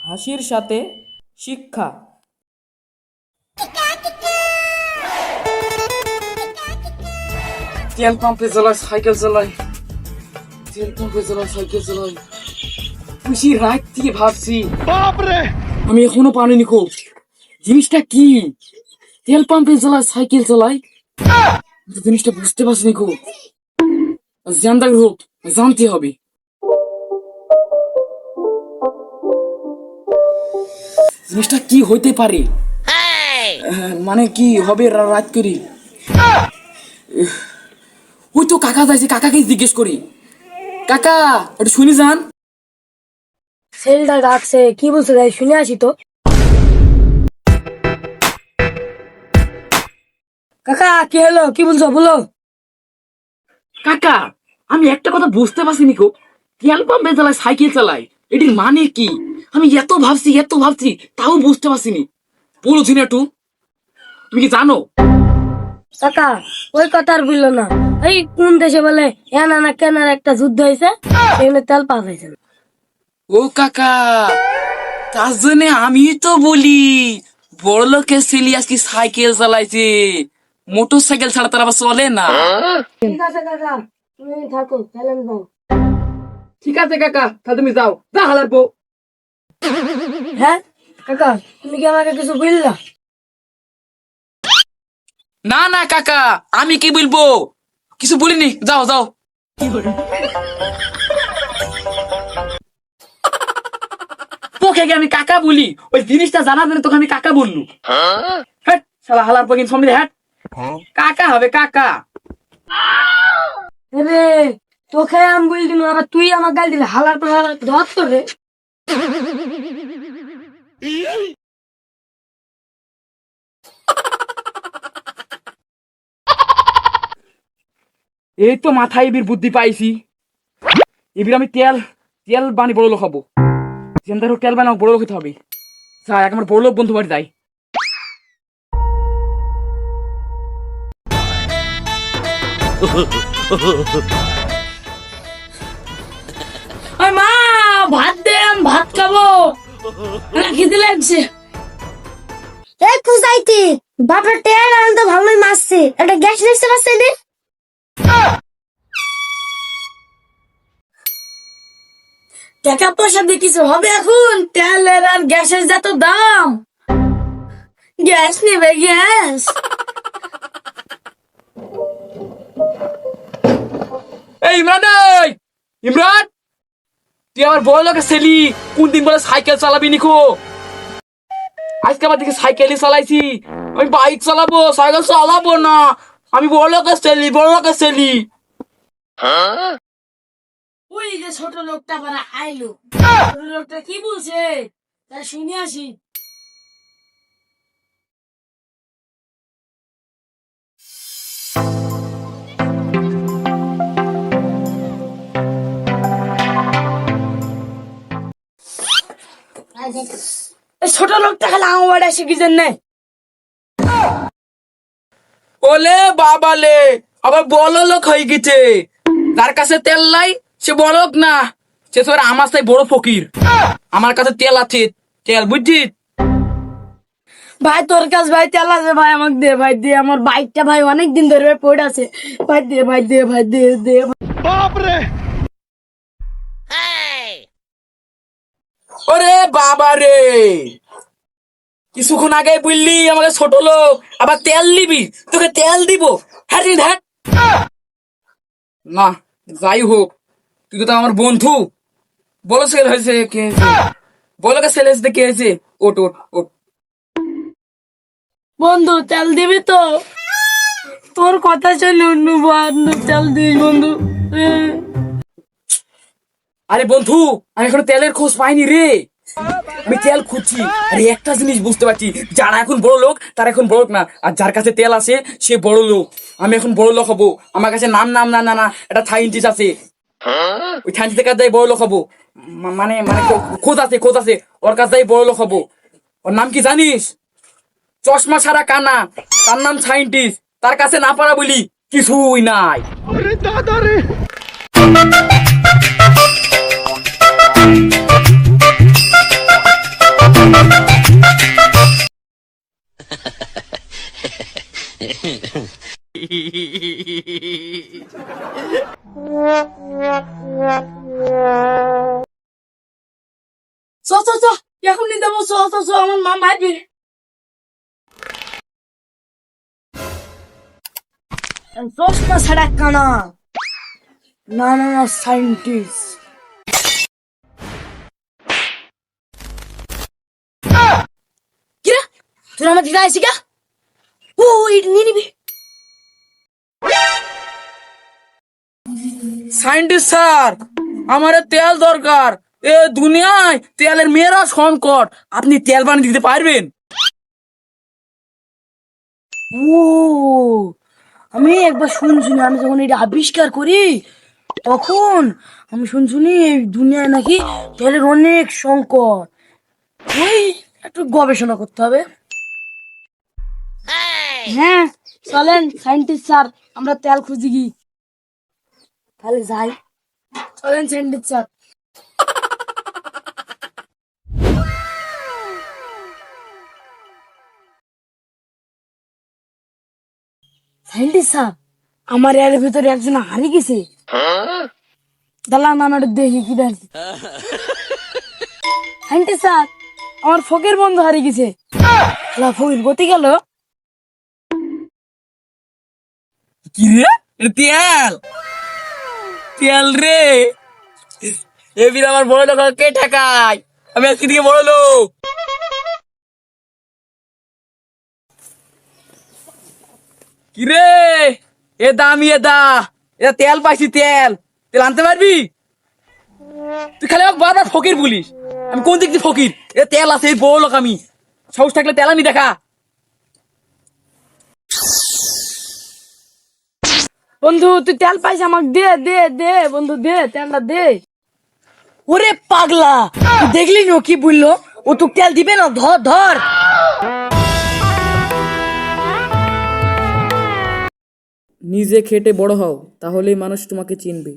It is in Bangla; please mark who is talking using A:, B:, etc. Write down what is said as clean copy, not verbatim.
A: হাসির সাথে শিক্ষা। তেল পাম্পে চালাই সাইকেল চালাই, তেল পাম্পে চালাই সাইকেল চালাই। খুশি রাত থেকে ভাবছি, আমি এখনো পারিনি খুব জিনিসটা কি। তেল পাম্পে চালাই সাইকেল চালাই, জিনিসটা বুঝতে পারছিনি খুব। জানতে হোক, জানতে হবে। জিনিসটা কি হইতে পারে, মানে কি হবে রাত করি। ওই তো কাকা যাইছে, কাকাকে জিজ্ঞেস করি। কাকা একটু শুনি যান।
B: ছেলেটা ডাকছে, কি বলছে তাই শুনে আসি তো। কাকা কি হলো, কি বলছো বলো।
A: কাকা আমি একটা কথা বুঝতে পারছিনি কো, তেল পাম্পে চালাই সাইকেল চালাই, এটির মানে কি? আমি এত ভাবছি তাও বুঝতে পারছিনি। বলছি না একটু, তুমি কি জানো?
B: কাকা ওই কথা আর বললো না। এই কোন দেশে বলে এনা না কেনার একটা যুদ্ধ হয়েছে, সেখানে তেল পাওয়া যাইছে না।
A: ও কাকা, তার জন্য আমি তো বলি বড় লোকের ছেলে আজকে সাইকেল চালাইছে, মোটর সাইকেল ছাড়া তার আবার চলে না।
B: ঠিক আছে কাকা, তুমি থাকো, চ্যালেঞ্জ দাও।
A: ঠিক আছে কাকা, তাহলে তুমি যাও, যা হালার বউ।
B: হ্যাঁ কাকা, তুমি কি আমাকে কিছু বললা?
A: না না কাকা, আমি কি বলবো, কিছু বলিনি, যাও যাও। তোকে কি আমি কাকা বলি? ওই জিনিসটা জানার জন্য তোকে আমি কাকা বললু। হ্যাট শালা হালার পর কিন্তু সামনে হ্যাট, কাকা হবে কাকা।
B: রে তোকে আমি বল দিন, আবার তুই আমার গাল দিলে হালার পর হালার ধর তো রে।
A: এই তো মাথায় এবির বুদ্ধি পাইছি। এবির আমি তেল তেল বানি বড় লোক হবো। জেন্দার তেল বানাও বড় লোক হতে হবে। যাই আমার বড় লোক বন্ধু বাড়ি যাই।
B: ওই মা, ভাত দে, আমি ভাত খাবো, খিদে লাগছে।
C: এই কুজাইতি বাপের তেল আনতে তো ভালোই মারছে, একটা গ্যাস দেখতে পাচ্ছে না।
B: টাকা পয়সা দিয়ে কিছু হবে এখন? তেলের আর গ্যাসের যত দাম। গ্যাস নেবে, গ্যাস।
A: এই ইমরান, এই ইমরান, তুই আমার বড় লোকের ছেলি, কোন দিন বলে সাইকেল চালাবি নিকো? আজকে আবার দিকে সাইকেলই চালাইছি, আমি বাইক চালাবো, সাইকেল চালাবো না। আমি বড় লোকের ছেলি, বড় লোকের ছেলি।
B: ওই যে ছোট লোকটা পারা আইলো, ছোট লোকটা কি বলছে তা শুনে আসি। এই ছোট লোকটা খালি আমার এসে কি জন্য?
A: ওলে বাবালে, আবার বড় লোক হয়ে গেছে। যার কাছে তেল নাই সে বড় লোক না, সে তো আমার সাথে বড় ফকির। আমার কাছে তেল আছে, তেল বুঝছিস?
B: ভাই তোর কাছে ভাই তেল আছে, ভাই আমাকে দে, ভাই দে, আমার বাইকটা ভাই অনেক দিন ধরে পড়ে আছে, ভাই দে, ভাই দে, ভাই দে, দে।
A: ওরে বাবা রে, কিছুক্ষণ আগে বললি আমাকে ছোট লোক, আবার তেল নিবি, তোকে তেল দিব। হ্যাঁ রে হ্যাঁ, না যাই হোক, তুই তো আমার বন্ধু। বলো সেল হয়েছে কে হয়েছে? বলো কে সেল হয়েছে কে হয়েছে? ওট ওট ওট।
B: বন্ধু তেল দিবি তো? তোর কথা শুনে অন্য বন্ধু তেল দিস বন্ধু।
A: আরে বন্ধু, আমি এখন তেলের খোঁজ পাইনি রে, আমি তেল খুঁজছি। আরে একটা জিনিস বুঝতে পারছি, যারা এখন বড় লোক তারা এখন বড় লোক না, আর যার কাছে তেল আছে সে বড় লোক। আমি এখন বড় লোক হবো। আমার কাছে নাম নাম না না না একটা সাইন্টিস্ট আছে, ওই সাইন্টিস্টের কাছে যাই বড় লোক হবো। মানে মানে খোঁজ আছে, খোঁজ আছে, ওর কাছে যাই বড় লোক হবো। ওর নাম কি জানিস? চশমা ছাড়া কানা, তার নাম সাইন্টিস্ট। তার কাছে না পারা বলি কিছুই নাই।
B: চ চ চ এখনই দেবো, চ চ চ, আমার মা মারবে। চশমা ছাড়া কানা, না না না, সাইন্টিস্ট। কিরা তুই আমার দিদা আইসি কা? ও এটা নিয়ে নিবি।
A: সায়েন্টিস্ট স্যার, আমার তেল দরকার। এ দুনিয়ায় তেলের মেয়েরা সংকট, আপনি তেল বানিয়ে দিতে পারবেন?
B: ও আমি একবার শুনছিলাম, আমি যখন এটা আবিষ্কার করি তখন আমি শুনছিনি এই দুনিয়ায় নাকি তেলের অনেক সংকট। ওই একটু গবেষণা করতে হবে। হ্যাঁ চলেন সায়েন্টিস্ট স্যার, আমরা তেল খুঁজি কি, তাহলে যাই। চলেন সায়েন্টিস্ট স্যার। সায়েন্টিস্ট স্যার, আমার এর ভিতরে একজন হারিয়ে গেছে। দাঁড়ান আমি একটু দেখি কি দেখি। সায়েন্টিস্ট স্যার, আমার ফকির বন্ধু হারিয়ে গেছে। ফকির গতি গেল।
A: কি রে? এটা তেল, তেল রে। এবির আমার বড় লোক কে ঠেকায়? আমি আজকে থেকে বড় লোক। কি রে? এ দামি এ দা, এটা তেল পাইছি, তেল। তেল আনতে পারবি? তুই খালি আমাকে বারবার ফকির বলিস, আমি কোন দিক দিয়ে ফকির? এ তেল আছে, এই বড় লোক আমি। সাহস থাকলে তেল আনি দেখা।
B: বন্ধু তুই তেল পাইস, আমাকে দে দে দে বন্ধু, দে তেলটা দে। ওরে পাগলা, তুই দেখলি নো কি বললো? ও তো তেল দিবে না, ধর ধর।
A: নিজে খেটে বড় হও, তাহলেই মানুষ তোমাকে চিনবে।